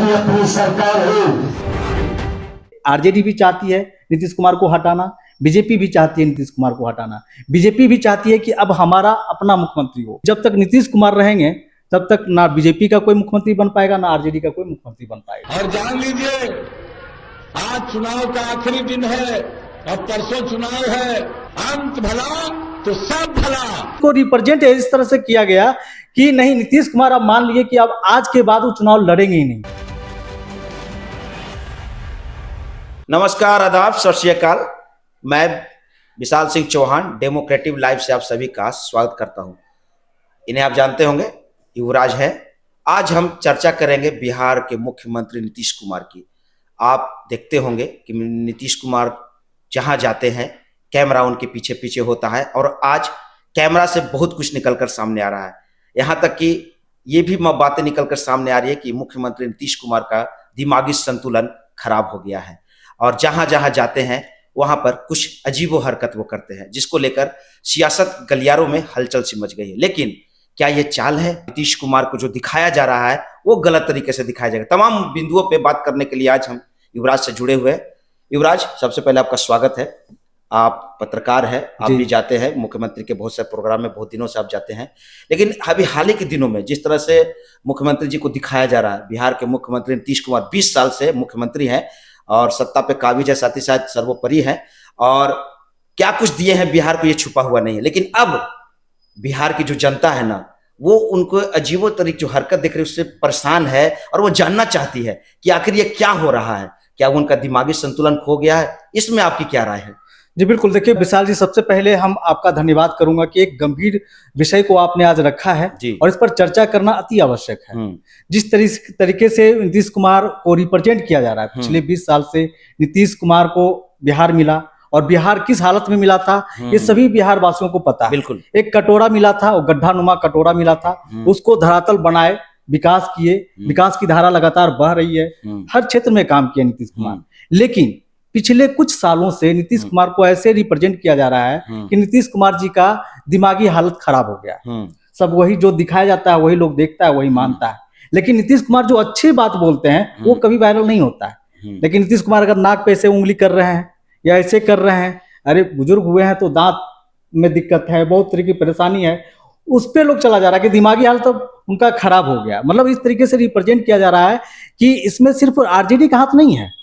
की अपनी सरकार है। आरजेडी भी चाहती है नीतीश कुमार को हटाना, बीजेपी भी चाहती है नीतीश कुमार को हटाना। बीजेपी भी चाहती है कि अब हमारा अपना मुख्यमंत्री हो। जब तक नीतीश कुमार रहेंगे तब तक ना बीजेपी का कोई मुख्यमंत्री बन पाएगा, ना आरजेडी का कोई मुख्यमंत्री बन पाएगा। और जान लीजिए, आज चुनाव का आखिरी दिन है और परसों चुनाव है। अंत भला तो सब भला को रिप्रेजेंट इस तरह से किया गया कि नहीं, नीतीश कुमार अब मान लिए कि अब आज के बाद वो चुनाव लड़ेंगे ही नहीं। नमस्कार, आदाब, सत श्री अकाल। मैं विशाल सिंह चौहान डेमोक्रेटिव लाइव से आप सभी का स्वागत करता हूं। इन्हें आप जानते होंगे, युवराज है। आज हम चर्चा करेंगे बिहार के मुख्यमंत्री नीतीश कुमार की। आप देखते होंगे कि नीतीश कुमार जहां जाते हैं कैमरा उनके पीछे पीछे होता है, और आज कैमरा से बहुत कुछ निकलकर सामने आ रहा है। यहां तक कि ये भी बातें निकलकर सामने आ रही है कि मुख्यमंत्री नीतीश कुमार का दिमागी संतुलन खराब हो गया है, और जहां जहां जाते हैं वहां पर कुछ अजीबो हरकत वो करते हैं, जिसको लेकर सियासत गलियारों में हलचल सी मच गई है। लेकिन क्या ये चाल है? नीतीश कुमार को जो दिखाया जा रहा है वो गलत तरीके से दिखाया जाएगा। तमाम बिंदुओं पे बात करने के लिए आज हम युवराज से जुड़े हुए हैं। युवराज, सबसे पहले आपका स्वागत है। आप पत्रकार हैं, आप भी जाते हैं मुख्यमंत्री के बहुत से प्रोग्राम में, बहुत दिनों से आप जाते हैं। लेकिन अभी हाल ही के दिनों में जिस तरह से मुख्यमंत्री जी को दिखाया जा रहा है, बिहार के मुख्यमंत्री नीतीश कुमार 20 साल से मुख्यमंत्री हैं और सत्ता पे काबिज है, साथ ही साथ सर्वोपरि है, और क्या कुछ दिए हैं बिहार को ये छुपा हुआ नहीं है। लेकिन अब बिहार की जो जनता है ना, वो उनको अजीबो तरीके जो हरकत देख रही है उससे परेशान है, और वो जानना चाहती है कि आखिर ये क्या हो रहा है। क्या उनका दिमागी संतुलन खो गया है? इसमें आपकी क्या राय है? जी बिल्कुल, देखिए विशाल जी, सबसे पहले हम आपका धन्यवाद करूंगा कि एक गंभीर विषय को आपने आज रखा है और इस पर चर्चा करना अति आवश्यक है। जिस तरीके से नीतीश कुमार को रिप्रेजेंट किया जा रहा है, पिछले 20 साल से नीतीश कुमार को बिहार मिला, और बिहार किस हालत में मिला था ये सभी बिहार वासियों को पता है। बिल्कुल, एक कटोरा मिला था, वो गड्ढा नुमा कटोरा मिला था, उसको धरातल बनाए, विकास किए, विकास की धारा लगातार बह रही है, हर क्षेत्र में काम किया नीतीश कुमार। लेकिन पिछले कुछ सालों से नीतीश कुमार को ऐसे रिप्रेजेंट किया जा रहा है कि नीतीश कुमार जी का दिमागी हालत खराब हो गया। सब वही जो दिखाया जाता है वही लोग देखता है, वही मानता है। लेकिन नीतीश कुमार जो अच्छी बात बोलते हैं वो कभी वायरल नहीं होता है। लेकिन नीतीश कुमार अगर नाक पे ऐसे उंगली कर रहे हैं या ऐसे कर रहे हैं, अरे बुजुर्ग हुए हैं तो दांत में दिक्कत है, बहुत तरह की परेशानी है, उस पर लोग चला जा रहा है कि दिमागी हालत तो उनका खराब हो गया। मतलब इस तरीके से रिप्रेजेंट किया जा रहा है कि इसमें सिर्फ आरजेडी का हाथ नहीं है,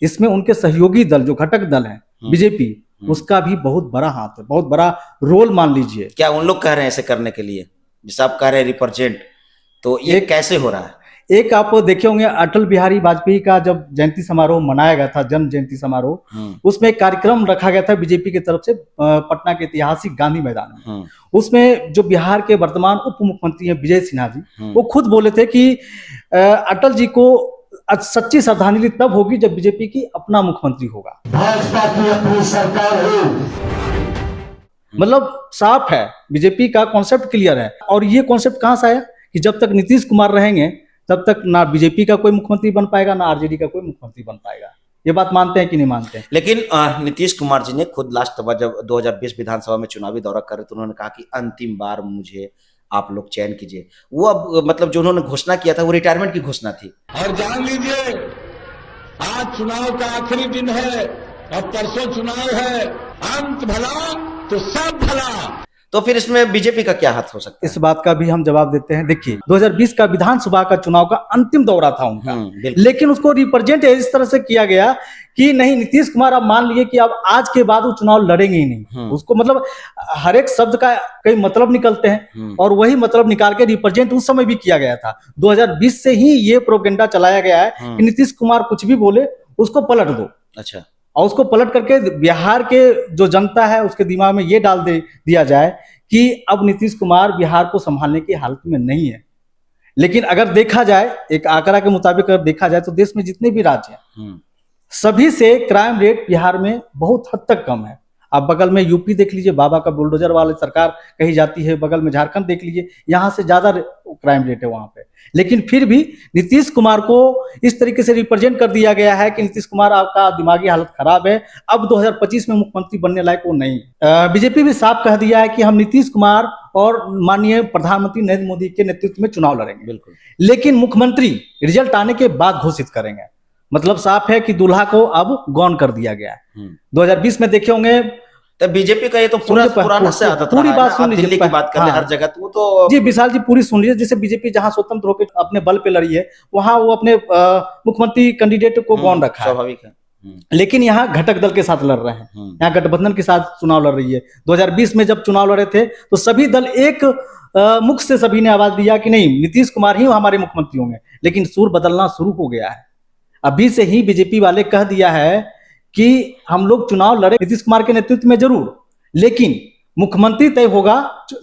इसमें उनके सहयोगी दल जो घटक दल है बीजेपी, उसका भी बहुत बड़ा हाथ है, बहुत बड़ा रोल मान लीजिए। क्या उन लोग कह रहे हैं ऐसे करने के लिए, जैसे आप कह रहे हैं रिप्रेजेंट, तो ये कैसे हो रहा है? एक आप देखे होंगे, अटल बिहारी वाजपेयी का जब जयंती समारोह मनाया गया था, जन्म जयंती समारोह, उसमें एक कार्यक्रम रखा गया था बीजेपी की तरफ से पटना के ऐतिहासिक गांधी मैदान में। उसमें जो बिहार के वर्तमान उप मुख्यमंत्री हैं विजय सिन्हा जी, वो खुद बोले थे कि अटल जी को सच्ची श्रद्धांजलि तब होगी जब बीजेपी की अपना मुख्यमंत्री होगा। भाजपा की अपनी सरकार है। मतलब साफ है, बीजेपी का कॉन्सेप्ट क्लियर है। और ये कॉन्सेप्ट कहां से आया कि जब तक नीतीश कुमार रहेंगे तब तक ना बीजेपी का कोई मुख्यमंत्री बन पाएगा, ना आरजेडी का कोई मुख्यमंत्री बन पाएगा। ये बात मानते हैं कि नहीं मानते हैं? लेकिन नीतीश कुमार जी ने खुद लास्ट बार जब 2020 विधानसभा में चुनावी दौरा कर रहे तो उन्होंने कहा कि अंतिम बार मुझे आप लोग चयन कीजिए। वो अब मतलब जो उन्होंने घोषणा किया था वो रिटायरमेंट की घोषणा थी। और जान लीजिए, आज चुनाव का आखिरी दिन है और परसों चुनाव है। अंत भला तो सब भला। तो फिर इसमें बीजेपी का क्या हाथ हो सकता है? इस बात का भी हम जवाब देते हैं। देखिए 2020 का विधानसभा का चुनाव का अंतिम दौरा था उनका, लेकिन उसको रिप्रेजेंट इस तरह से किया गया कि नहीं, नीतीश कुमार अब मान लिए कि अब आज के बाद वो चुनाव लड़ेंगे ही नहीं। उसको मतलब हर एक शब्द का कई मतलब निकलते हैं, और वही मतलब निकाल के रिप्रेजेंट उस समय भी किया गया था। 2020 से ही ये प्रोपेगेंडा चलाया गया है कि नीतीश कुमार कुछ भी बोले उसको पलट दो। अच्छा, और उसको पलट करके बिहार के जो जनता है उसके दिमाग में ये डाल दिया जाए कि अब नीतीश कुमार बिहार को संभालने की हालत में नहीं है। लेकिन अगर देखा जाए, एक आंकड़ा के मुताबिक अगर देखा जाए तो देश में जितने भी राज्य हैं सभी से क्राइम रेट बिहार में बहुत हद तक कम है। आप बगल में यूपी देख लीजिए, बाबा का बुलडोजर वाली सरकार कही जाती है, बगल में झारखंड देख लीजिए, यहाँ से ज्यादा क्राइम रेट है वहाँ पे। लेकिन फिर भी नीतीश कुमार को इस तरीके से रिप्रेजेंट कर दिया गया है कि नीतीश कुमार आपका दिमागी हालत खराब है, अब 2025 में मुख्यमंत्री बनने लायक वो नहीं। बीजेपी भी साफ कह दिया है कि हम नीतीश कुमार और माननीय प्रधानमंत्री नरेंद्र मोदी के नेतृत्व में चुनाव लड़ेंगे, बिल्कुल, लेकिन मुख्यमंत्री रिजल्ट आने के बाद घोषित करेंगे। मतलब साफ है कि दूल्हा को अब गौन कर दिया गया है। 2020 में देखे होंगे तो बीजेपी का ये तो पूरा पुराना से आदत पूरी रहा बात है सुन ना, लीजिए, दिल्ली की बात कर रहे हैं, हाँ, हर जगह तो वो तो जी विशाल जी पूरी सुन लीजिए। जैसे बीजेपी जहां स्वतंत्र होकर अपने बल पे लड़ी है, वहां वो अपने मुख्यमंत्री कैंडिडेट को गौन रखा है, स्वाभाविक है। लेकिन यहाँ घटक दल के साथ लड़ रहे हैं, यहाँ गठबंधन के साथ चुनाव लड़ रही है। 2020 में जब चुनाव लड़े थे तो सभी दल एक मुख से सभी ने आवाज दिया कि नहीं, नीतीश कुमार ही हमारे मुख्यमंत्री होंगे, लेकिन सुर बदलना शुरू हो गया है। अभी से ही बीजेपी वाले कह दिया है कि हम लोग चुनाव लड़े नीतीश कुमार के नेतृत्व में जरूर, लेकिन मुख्यमंत्री तय होगा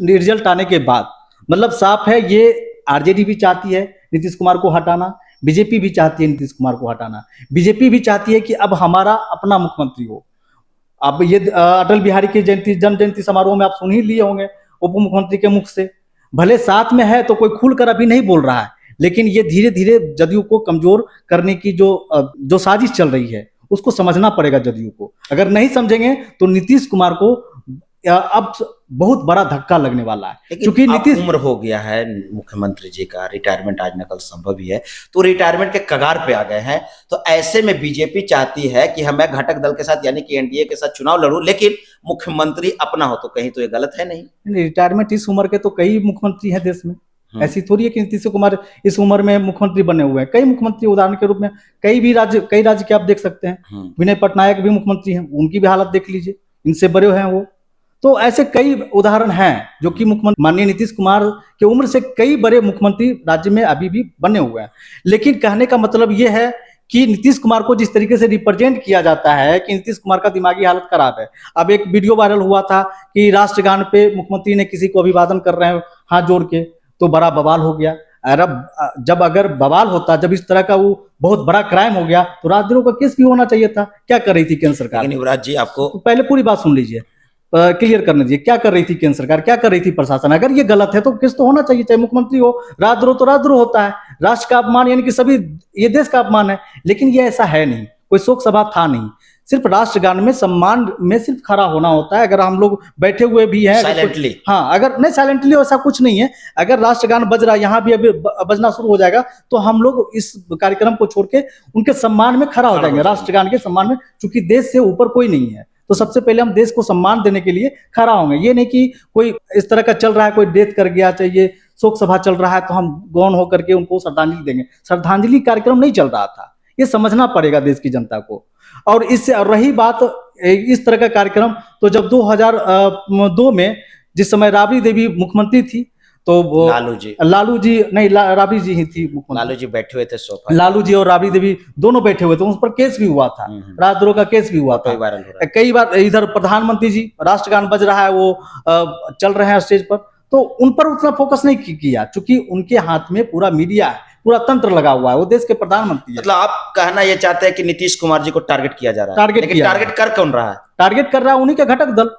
रिजल्ट आने के बाद। मतलब साफ है, ये आरजेडी भी चाहती है नीतीश कुमार को हटाना, बीजेपी भी चाहती है नीतीश कुमार को हटाना। बीजेपी भी चाहती है कि अब हमारा अपना मुख्यमंत्री हो। अब ये अटल बिहारी की जन्म जयंती समारोह में आप सुन ही लिए होंगे उप मुख्यमंत्री के मुख से। भले साथ में है तो कोई खुलकर अभी नहीं बोल रहा है, लेकिन ये धीरे धीरे जदयू को कमजोर करने की जो साजिश चल रही है उसको समझना पड़ेगा जदयू को। अगर नहीं समझेंगे तो नीतीश कुमार को अब बहुत बड़ा धक्का लगने वाला है, क्योंकि नीतीश उम्र हो गया है मुख्यमंत्री जी का, रिटायरमेंट आज न कल संभव ही है, तो रिटायरमेंट के कगार पे आ गए हैं। तो ऐसे में बीजेपी चाहती है कि मैं घटक दल के साथ यानी कि एनडीए के साथ चुनाव लड़ूं, लेकिन मुख्यमंत्री अपना हो। तो कहीं तो ये गलत है नहीं? रिटायरमेंट इस उम्र के तो कई मुख्यमंत्री हैं देश में, ऐसी थोड़ी है कि नीतीश कुमार इस उम्र में मुख्यमंत्री बने हुए हैं। कई मुख्यमंत्री उदाहरण के रूप में कई राज्य के आप देख सकते हैं। विनय पटनायक भी मुख्यमंत्री हैं, उनकी भी हालत देख लीजिए, इनसे बड़े हैं वो। तो ऐसे कई उदाहरण हैं जो कि मुख्यमंत्री माननीय नीतीश कुमार की उम्र से कई बड़े मुख्यमंत्री राज्य में अभी भी बने हुए हैं। लेकिन कहने का मतलब ये है कि नीतीश कुमार को जिस तरीके से रिप्रेजेंट किया जाता है कि नीतीश कुमार का दिमागी हालत खराब है। अब एक वीडियो वायरल हुआ था कि राष्ट्रगान पे मुख्यमंत्री ने किसी को अभिवादन कर रहे हैं हाथ जोड़ के, तो बड़ा बवाल हो गया। जब अगर बवाल होता, जब इस तरह का वो बहुत बड़ा क्राइम हो गया, तो राजद्रोह का केस भी होना चाहिए था। क्या कर रही थी केंद्र सरकार? युवराज जी आपको पहले पूरी बात सुन लीजिए, क्लियर करने दीजिए। क्या कर रही थी केंद्र सरकार, क्या कर रही थी प्रशासन? अगर ये गलत है तो केस तो होना चाहिए, चाहे मुख्यमंत्री हो। राजद्रोह तो राजद्रोह होता है, राष्ट्र का अपमान, यानी कि सभी ये देश का अपमान है। लेकिन ये ऐसा है नहीं, कोई शोक सभा था नहीं, सिर्फ राष्ट्रगान में सम्मान में सिर्फ खड़ा होना होता है। अगर हम लोग बैठे हुए भी हैं साइलेंटली, हाँ, अगर नहीं साइलेंटली ऐसा कुछ नहीं है। अगर राष्ट्रगान बज रहा है, यहाँ भी अभी बजना शुरू हो जाएगा, तो हम लोग इस कार्यक्रम को छोड़ के उनके सम्मान में खड़ा हो जाएंगे, राष्ट्रगान के सम्मान में। चूंकि देश से ऊपर कोई नहीं है, तो सबसे पहले हम देश को सम्मान देने के लिए खड़ा होंगे। ये नहीं कि कोई इस तरह का चल रहा है, कोई डेथ कर गया, चाहिए शोक सभा चल रहा है तो हम गौन होकर के उनको श्रद्धांजलि देंगे। श्रद्धांजलि कार्यक्रम नहीं चल रहा था, ये समझना पड़ेगा देश की जनता को। और इससे रही बात इस तरह का कार्यक्रम, तो जब 2002 में जिस समय राबड़ी देवी मुख्यमंत्री थी, तो लालू जी नहीं, राबड़ी जी ही थी मुख्यमंत्री। लालू जी बैठे हुए थे सोफा, लालू जी और राबड़ी देवी दोनों बैठे हुए थे, उस पर केस भी हुआ था, राजद्रोह का केस भी हुआ था। कई बार इधर प्रधानमंत्री जी राष्ट्रगान बज रहा है, वो चल रहे हैं स्टेज पर, तो उन पर उतना फोकस नहीं किया, क्योंकि उनके हाथ में पूरा मीडिया है, पूरा तंत्र लगा हुआ है, वो देश के प्रधानमंत्री है। मतलब आप कहना ये चाहते हैं कि नीतीश कुमार जी को टारगेट किया जा रहा है, लेकिन टारगेट कर कौन रहा है? टारगेट कर रहा है उन्हीं के घटक दल,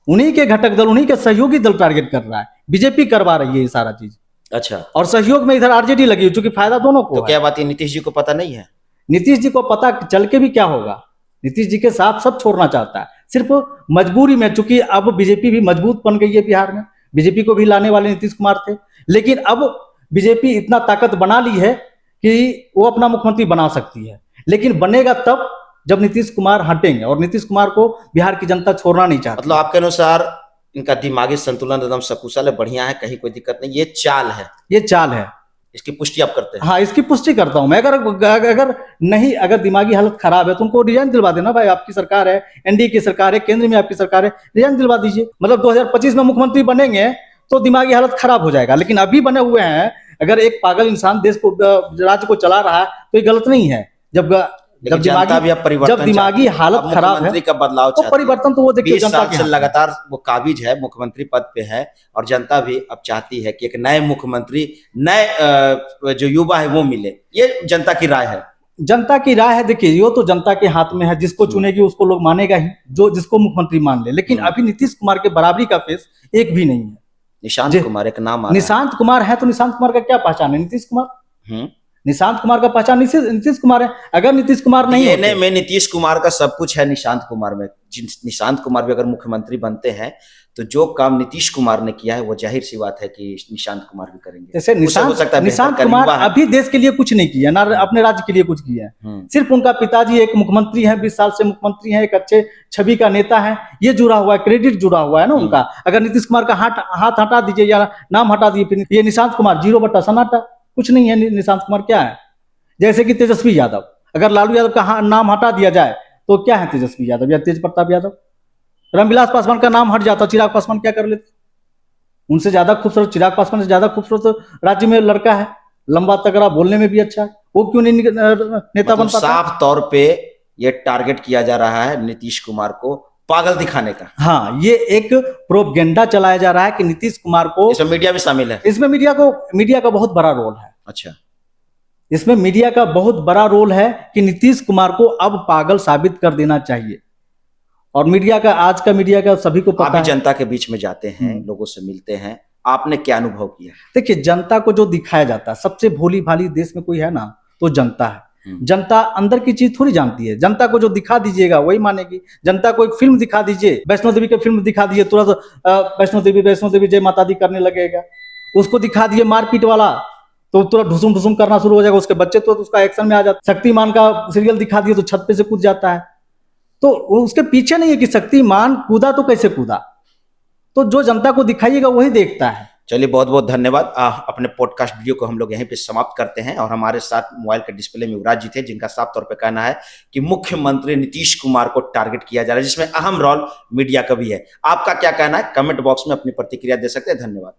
उन्हीं के सहयोगी दल टारगेट कर रहा है। बीजेपी करवा रही है ये सारा चीज। अच्छा, और सहयोग में इधर आरजेडी लगी, क्योंकि फायदा दोनों को। तो क्या बात है, नीतीश जी को पता नहीं है? नीतीश जी को पता चल के भी क्या होगा, नीतीश जी के साथ सब छोड़ना चाहता है, सिर्फ मजबूरी में। चूंकि अब बीजेपी भी मजबूत बन गई है बिहार में, बीजेपी को भी लाने वाले नीतीश कुमार थे, लेकिन अब बीजेपी इतना ताकत बना ली है कि वो अपना मुख्यमंत्री बना सकती है। लेकिन बनेगा तब जब नीतीश कुमार हटेंगे, और नीतीश कुमार को बिहार की जनता छोड़ना नहीं चाहती। मतलब आपके अनुसार इनका दिमागी संतुलन एकदम सकुशल है, बढ़िया है, कहीं कोई दिक्कत नहीं, ये चाल है? ये चाल है, इसकी पुष्टि आप करते हैं? हाँ, इसकी पुष्टि करता हूं मैं। अगर दिमागी हालत खराब है तो उनको रिजाइन दिलवा देना। भाई आपकी सरकार है, एनडीए की सरकार है, केंद्र में आपकी सरकार है, रिजाइन दिलवा दीजिए। मतलब 2025 में मुख्यमंत्री बनेंगे तो दिमागी हालत खराब हो जाएगा, लेकिन अभी बने हुए हैं। अगर एक पागल इंसान देश को, राज्य को चला रहा है तो ये गलत नहीं है। जब दिमागी हालत खराब है, का बदलाव तो परिवर्तन तो वो देखिए, 20 साल से लगातार वो काबिज है, मुख्यमंत्री पद पे है, और जनता भी अब चाहती है कि एक नए मुख्यमंत्री, नए जो युवा है वो मिले। ये जनता की राय है। जनता की राय है, देखिए ये तो जनता के हाथ में है, जिसको चुनेगी उसको लोग मानेगा ही, जो जिसको मुख्यमंत्री मान ले। लेकिन अभी नीतीश कुमार के बराबरी का फेस एक भी नहीं है। निशांत कुमार एक नाम आ रहा है। निशांत कुमार है तो निशांत कुमार का क्या पहचान है? नीतीश कुमार, निशांत कुमार का पहचान नीतीश कुमार है। अगर नीतीश कुमार नहीं होते, में नीतीश कुमार का सब कुछ है निशांत कुमार में। निशांत कुमार भी अगर मुख्यमंत्री बनते हैं तो जो काम नीतीश कुमार ने किया है वो जाहिर सी बात है कि निशांत कुमार भी करेंगे। जैसे निशांत कुमार अभी देश के लिए कुछ नहीं किया, ना अपने राज्य के लिए कुछ किया है। सिर्फ उनका पिताजी एक मुख्यमंत्री हैं, 20 साल से मुख्यमंत्री हैं, एक अच्छे छवि का नेता है, ये जुड़ा हुआ है, क्रेडिट जुड़ा हुआ है ना उनका। अगर नीतीश कुमार का हाथ हटा दीजिए या नाम हटा दीजिए, फिर ये निशांत कुमार 0 सन्नाटा, कुछ नहीं है। निशांत कुमार क्या है? जैसे कि तेजस्वी यादव, अगर लालू यादव का नाम हटा दिया जाए तो क्या है तेजस्वी यादव या तेज प्रताप यादव? रामविलास पासवान का नाम हट जाता, चिराग पासवान क्या कर लेते? उनसे ज्यादा खूबसूरत, चिराग पासवान से ज्यादा खूबसूरत राज्य में लड़का है, लंबा तगड़ा, बोलने में भी अच्छा है, वो क्यों नहीं नेता बन पाता? साफ तौर पे ये टारगेट किया जा रहा है नीतीश कुमार को पागल दिखाने का। हाँ, ये एक प्रोपेगेंडा चलाया जा रहा है कि नीतीश कुमार को, इसमें मीडिया भी शामिल है। इसमें मीडिया का बहुत बड़ा रोल है। अच्छा, इसमें मीडिया का बहुत बड़ा रोल है कि नीतीश कुमार को अब पागल साबित कर देना चाहिए। और मीडिया का, आज का मीडिया का सभी को पता है। जनता के बीच में जाते हैं, लोगों से मिलते हैं, आपने क्या अनुभव किया? देखिए, जनता को जो दिखाया जाता है, सबसे भोली भाली देश में कोई है ना तो जनता है। जनता अंदर की चीज थोड़ी जानती है। जनता को जो दिखा दीजिएगा वही मानेगी। जनता को एक फिल्म दिखा दीजिए, वैष्णो देवी की फिल्म दिखा दीजिए, तुरंत वैष्णो देवी जय माता दी करने लगेगा। उसको दिखा दिए मारपीट वाला तो तुरंत ढुसुम करना शुरू हो जाएगा। उसके बच्चे तो उसका एक्शन में आ जाता। शक्तिमान का सीरियल दिखा दिए तो छत पे से कूद जाता है। तो उसके पीछे नहीं है कि शक्तिमान कूदा तो कैसे कूदा। तो जो जनता को दिखाइएगा वही देखता है। चलिए, बहुत बहुत धन्यवाद। अपने पॉडकास्ट वीडियो को हम लोग यहीं पे समाप्त करते हैं। और हमारे साथ मोबाइल के डिस्प्ले में युवराज जी थे, जिनका साफ तौर पे कहना है कि मुख्यमंत्री नीतीश कुमार को टारगेट किया जा रहा है, जिसमें अहम रोल मीडिया का भी है। आपका क्या कहना है? कमेंट बॉक्स में अपनी प्रतिक्रिया दे सकते हैं। धन्यवाद।